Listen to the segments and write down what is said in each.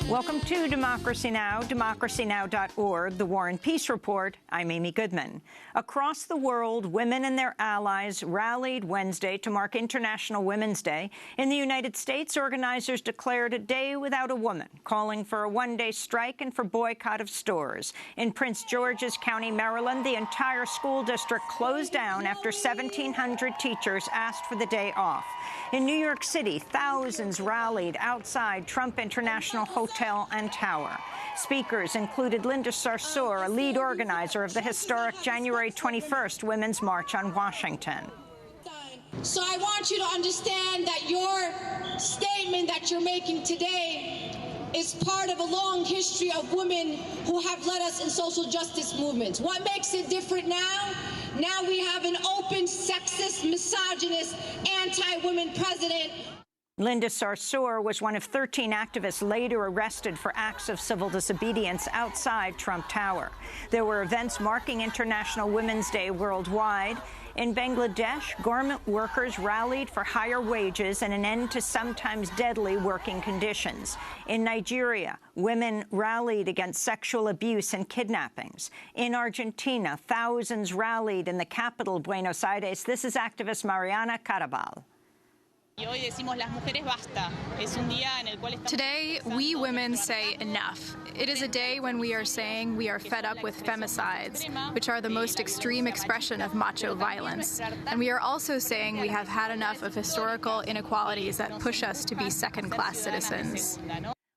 Welcome to Democracy Now!, democracynow.org, The War and Peace Report. I'm Amy Goodman. Across the world, women and their allies rallied Wednesday to mark International Women's Day. In the United States, organizers declared a day without a woman, calling for a one-day strike and for boycott of stores. In Prince George's County, Maryland, the entire school district closed down after 1,700 teachers asked for the day off. In New York City, thousands rallied outside Trump International Hotel and Tower. Speakers included Linda Sarsour, a lead organizer of the historic January 21st Women's March on Washington. So I want you to understand that your statement that you're making today is part of a long history of women who have led us in social justice movements. What makes it different now? Now we have an open, sexist, misogynist, anti-women president. Linda Sarsour was one of 13 activists later arrested for acts of civil disobedience outside Trump Tower. There were events marking International Women's Day worldwide. In Bangladesh, garment workers rallied for higher wages and an end to sometimes deadly working conditions. In Nigeria, women rallied against sexual abuse and kidnappings. In Argentina, thousands rallied in the capital, Buenos Aires. This is activist Mariana Carabal. Today, we women say enough. It is a day when we are saying we are fed up with femicides, which are the most extreme expression of macho violence. And we are also saying we have had enough of historical inequalities that push us to be second-class citizens.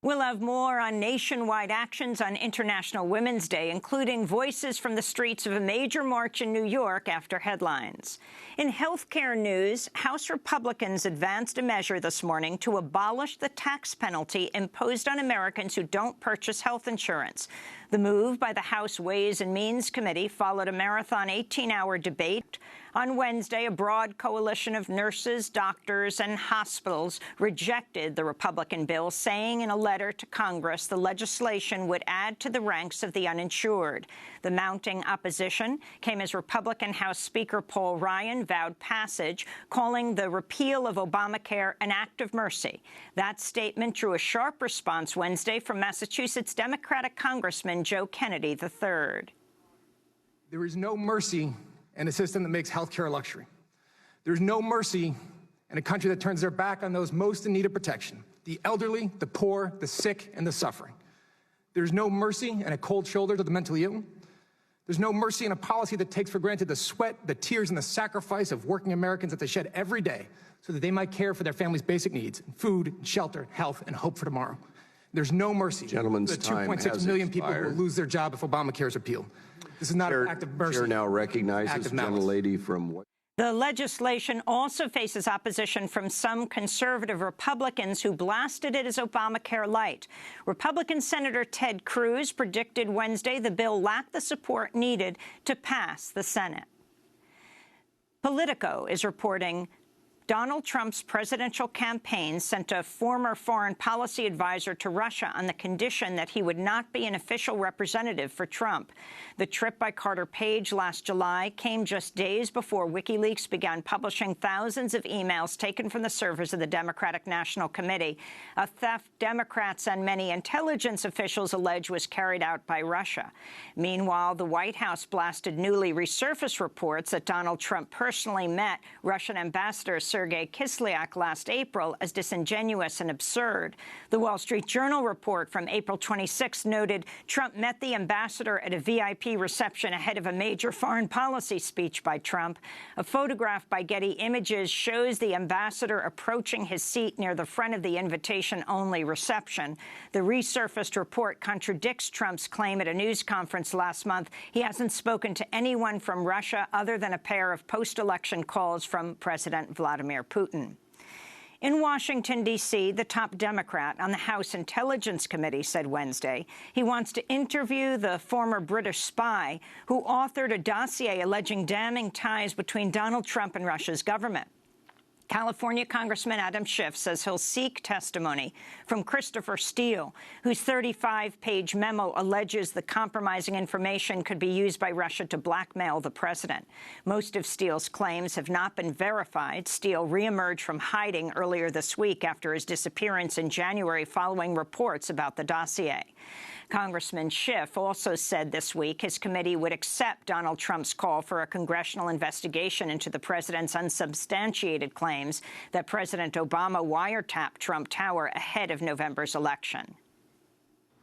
We'll have more on nationwide actions on International Women's Day, including voices from the streets of a major march in New York after headlines. In healthcare news, House Republicans advanced a measure this morning to abolish the tax penalty imposed on Americans who don't purchase health insurance. The move by the House Ways and Means Committee followed a marathon 18-hour debate. On Wednesday, a broad coalition of nurses, doctors, and hospitals rejected the Republican bill, saying in a letter to Congress the legislation would add to the ranks of the uninsured. The mounting opposition came as Republican House Speaker Paul Ryan vowed passage, calling the repeal of Obamacare an act of mercy. That statement drew a sharp response Wednesday from Massachusetts Democratic Congressman Joe Kennedy III. There is no mercy in a system that makes health care a luxury. There's no mercy in a country that turns their back on those most in need of protection, the elderly, the poor, the sick, and the suffering. There's no mercy in a cold shoulder to the mentally ill. There's no mercy in a policy that takes for granted the sweat, the tears, and the sacrifice of working Americans that they shed every day so that they might care for their family's basic needs, food, shelter, health, and hope for tomorrow. There's no mercy for the 2.6 million people who will lose their job if Obamacare is repealed. This is not an act of mercy. Chair now recognizes the gentlelady from... The legislation also faces opposition from some conservative Republicans who blasted it as Obamacare light. Republican Senator Ted Cruz predicted Wednesday the bill lacked the support needed to pass the Senate. Politico is reporting Donald Trump's presidential campaign sent a former foreign policy advisor to Russia on the condition that he would not be an official representative for Trump. The trip by Carter Page last July came just days before WikiLeaks began publishing thousands of emails taken from the servers of the Democratic National Committee, a theft Democrats and many intelligence officials allege was carried out by Russia. Meanwhile, the White House blasted newly resurfaced reports that Donald Trump personally met Russian Ambassador Sergei Kislyak last April as disingenuous and absurd. The Wall Street Journal report from April 26 noted Trump met the ambassador at a VIP reception ahead of a major foreign policy speech by Trump. A photograph by Getty Images shows the ambassador approaching his seat near the front of the invitation-only reception. The resurfaced report contradicts Trump's claim at a news conference last month he hasn't spoken to anyone from Russia other than a pair of post-election calls from President Vladimir Putin. In Washington, D.C., the top Democrat on the House Intelligence Committee said Wednesday he wants to interview the former British spy who authored a dossier alleging damning ties between Donald Trump and Russia's government. California Congressman Adam Schiff says he'll seek testimony from Christopher Steele, whose 35-page memo alleges the compromising information could be used by Russia to blackmail the president. Most of Steele's claims have not been verified. Steele reemerged from hiding earlier this week after his disappearance in January following reports about the dossier. Congressman Schiff also said this week his committee would accept Donald Trump's call for a congressional investigation into the president's unsubstantiated claims that President Obama wiretapped Trump Tower ahead of November's election.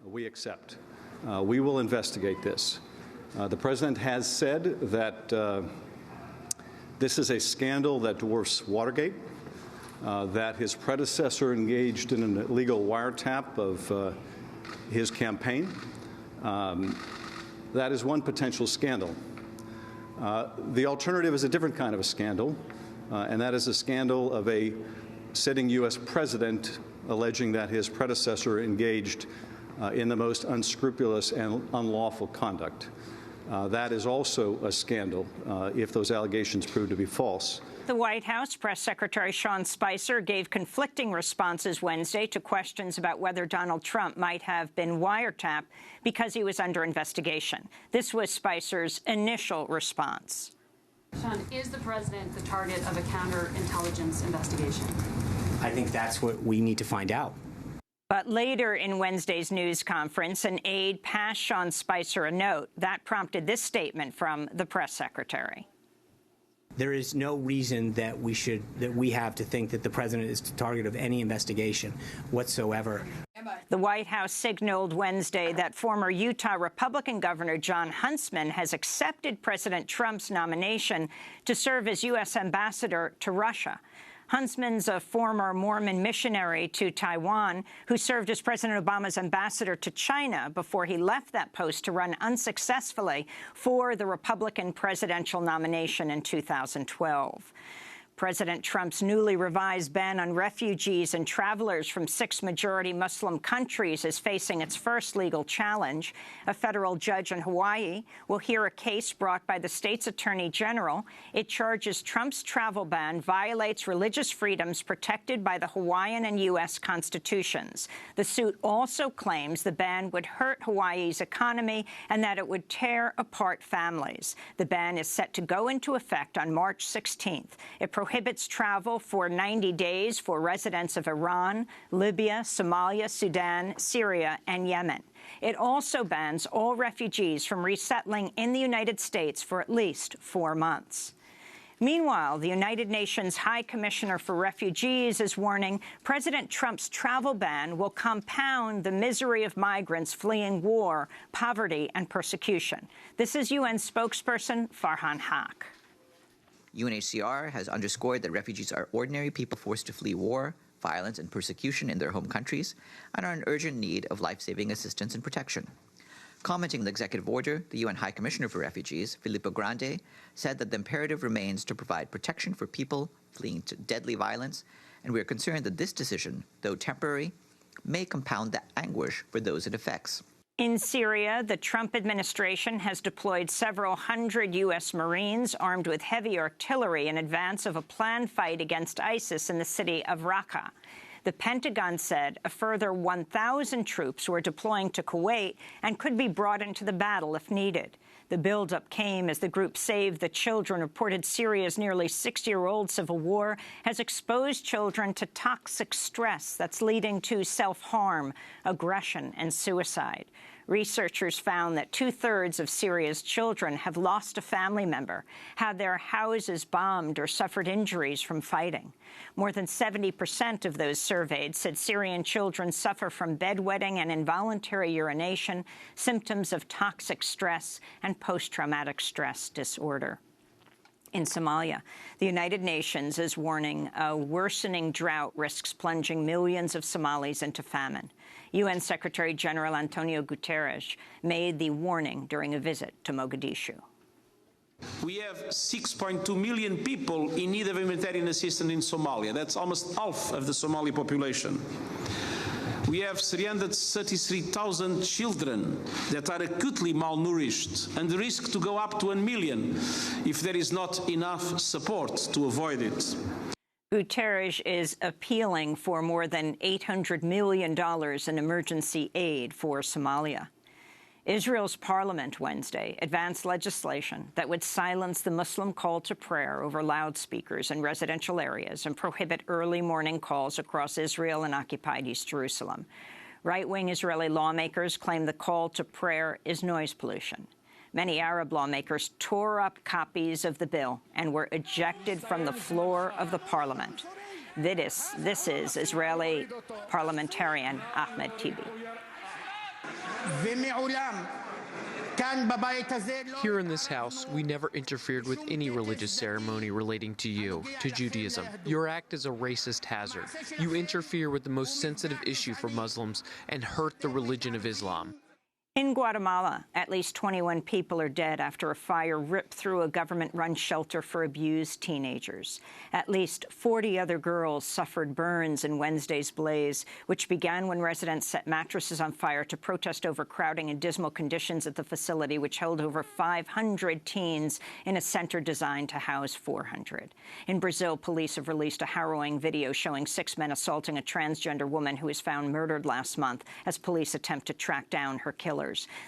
We accept. We will investigate this. The president has said that this is a scandal that dwarfs Watergate, that his predecessor engaged in an illegal wiretap of his campaign. That is one potential scandal. The alternative is a different kind of a scandal, and that is a scandal of a sitting U.S. president alleging that his predecessor engaged in the most unscrupulous and unlawful conduct. That is also a scandal if those allegations prove to be false. The White House Press Secretary Sean Spicer gave conflicting responses Wednesday to questions about whether Donald Trump might have been wiretapped because he was under investigation. This was Spicer's initial response. Sean, is the president the target of a counterintelligence investigation? I think that's what we need to find out. But later in Wednesday's news conference, an aide passed Sean Spicer a note that prompted this statement from the press secretary. There is no reason that we have to think that the president is the target of any investigation whatsoever. The White House signaled Wednesday that former Utah Republican Governor Jon Huntsman has accepted President Trump's nomination to serve as U.S. ambassador to Russia. Huntsman's a former Mormon missionary to Taiwan who served as President Obama's ambassador to China before he left that post to run unsuccessfully for the Republican presidential nomination in 2012. President Trump's newly revised ban on refugees and travelers from 6 majority Muslim countries is facing its first legal challenge. A federal judge in Hawaii will hear a case brought by the state's attorney general. It charges Trump's travel ban violates religious freedoms protected by the Hawaiian and U.S. constitutions. The suit also claims the ban would hurt Hawaii's economy and that it would tear apart families. The ban is set to go into effect on March 16th. It prohibits travel for 90 days for residents of Iran, Libya, Somalia, Sudan, Syria, and Yemen. It also bans all refugees from resettling in the United States for at least 4 months. Meanwhile, the United Nations High Commissioner for Refugees is warning President Trump's travel ban will compound the misery of migrants fleeing war, poverty, and persecution. This is UN spokesperson Farhan Haq. UNHCR has underscored that refugees are ordinary people forced to flee war, violence, and persecution in their home countries and are in urgent need of life-saving assistance and protection. Commenting on the executive order, the UN High Commissioner for Refugees, Filippo Grandi, said that the imperative remains to provide protection for people fleeing to deadly violence, and we are concerned that this decision, though temporary, may compound the anguish for those it affects. In Syria, the Trump administration has deployed several hundred U.S. Marines armed with heavy artillery in advance of a planned fight against ISIS in the city of Raqqa. The Pentagon said a further 1,000 troops were deploying to Kuwait and could be brought into the battle if needed. The buildup came as the group Save the Children reported Syria's nearly 60-year-old civil war has exposed children to toxic stress that's leading to self-harm, aggression, and suicide. Researchers found that 2/3 of Syria's children have lost a family member, had their houses bombed, or suffered injuries from fighting. More than 70% of those surveyed said Syrian children suffer from bedwetting and involuntary urination, symptoms of toxic stress, and post-traumatic stress disorder. In Somalia, the United Nations is warning a worsening drought risks plunging millions of Somalis into famine. UN Secretary General Antonio Guterres made the warning during a visit to Mogadishu. We have 6.2 million people in need of humanitarian assistance in Somalia. That's almost half of the Somali population. We have 333,000 children that are acutely malnourished, and the risk to go up to 1 million if there is not enough support to avoid it. Guterres is appealing for more than $800 million in emergency aid for Somalia. Israel's parliament Wednesday advanced legislation that would silence the Muslim call to prayer over loudspeakers in residential areas and prohibit early morning calls across Israel and occupied East Jerusalem. Right-wing Israeli lawmakers claim the call to prayer is noise pollution. Many Arab lawmakers tore up copies of the bill and were ejected from the floor of the parliament. This is Israeli parliamentarian Ahmed Tibi. Here in this house, we never interfered with any religious ceremony relating to you, to Judaism. Your act is a racist hazard. You interfere with the most sensitive issue for Muslims and hurt the religion of Islam. In Guatemala, at least 21 people are dead after a fire ripped through a government-run shelter for abused teenagers. At least 40 other girls suffered burns in Wednesday's blaze, which began when residents set mattresses on fire to protest overcrowding and dismal conditions at the facility, which held over 500 teens in a center designed to house 400. In Brazil, police have released a harrowing video showing 6 men assaulting a transgender woman who was found murdered last month as police attempt to track down her killer.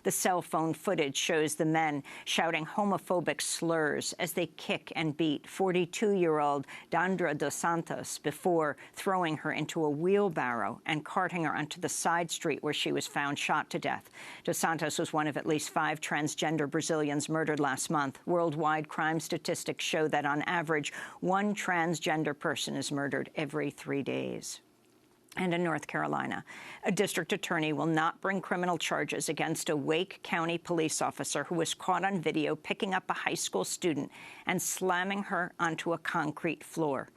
The cell phone footage shows the men shouting homophobic slurs as they kick and beat 42-year-old Dandra dos Santos before throwing her into a wheelbarrow and carting her onto the side street where she was found shot to death. Dos Santos was one of at least 5 transgender Brazilians murdered last month. Worldwide crime statistics show that on average, 1 transgender person is murdered every 3 days. And in North Carolina, a district attorney will not bring criminal charges against a Wake County police officer who was caught on video picking up a high school student and slamming her onto a concrete floor.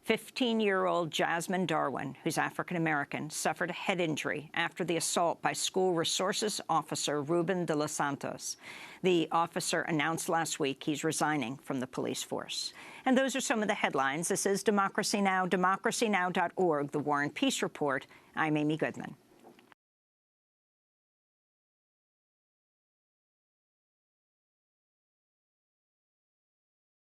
15-year-old Jasmine Darwin, who's African-American, suffered a head injury after the assault by school resources officer Ruben de los Santos. The officer announced last week he's resigning from the police force. And those are some of the headlines. This is Democracy Now!, democracynow.org, The War and Peace Report. I'm Amy Goodman.